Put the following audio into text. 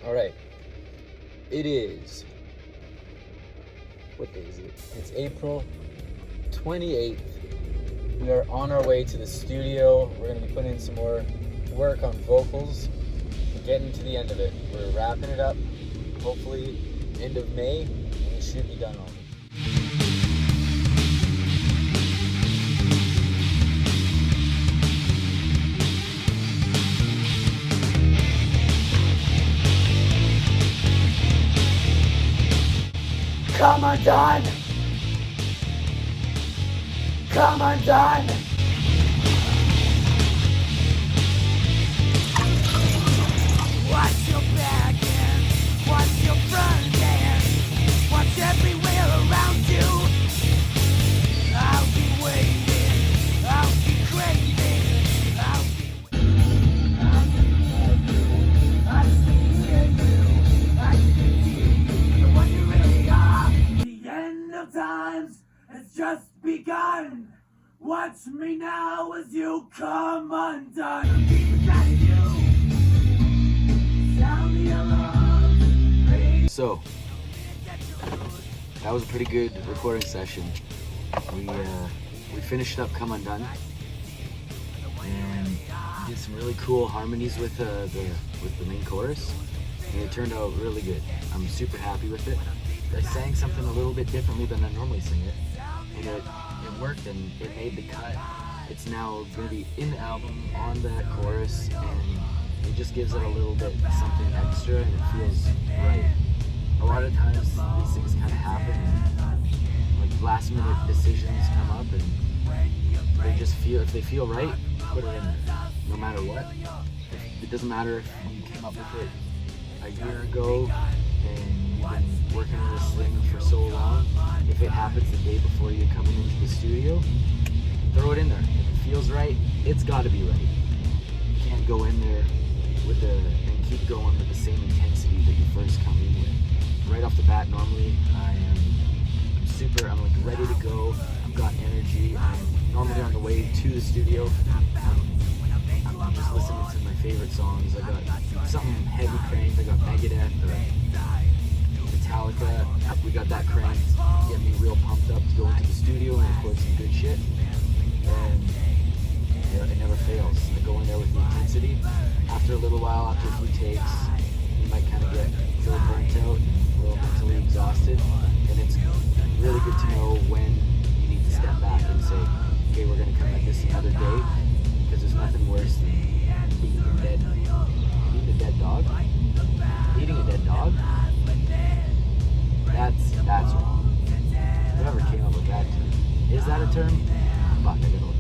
All right. It is, what day is it? It's April 28th. We are on our way to the studio. We're going to be putting in some more work on vocals. We're getting to the end of it. We're wrapping it up. Hopefully, end of May, and we should be done on it. Come undone! Come undone! Watch your back and watch your front and watch everywhere around you. I'll be waiting, I'll be craving, I'll be waiting. I see you, what you really are. The end of times has just begun. Watch me now as you come undone. So, that was a pretty good recording session. We finished up Come Undone and did some really cool harmonies with the main chorus, and it turned out really good. I'm super happy with it. I sang something a little bit differently than I normally sing it, and it worked and it made the cut. It's now going to be in the album on that chorus, and it just gives it a little bit something extra, and it feels right. A lot of times these things kind of happen, and like last minute decisions come up, and they just feel, if they feel right, put it in there, no matter what. It doesn't matter if you came up with it a year ago and you've been working on this thing for so long. If it happens the day before you're coming into the studio, throw it in there. If it feels right, it's got to be right. You can't go in there and keep going with the same intensity that you first come in with. Right off the bat, normally I'm like ready to go. I've got energy. I'm normally on the way to the studio. I'm just listening to my favorite songs. I got something heavy cranked. I got Megadeth or Metallica. We got that cranked. Get me real pumped up to go into the studio and record some good shit. And it never fails. I go in there with the intensity. After a little while, after a few takes, you might kind of get a little burnt out, a little mentally exhausted, and it's really good to know when you need to step back and say, okay, we're going to come at this another day, because there's nothing worse than eating a dead dog. Eating a dead dog? That's wrong. Whoever came up with that term. Is that a term? Fuck, I gotta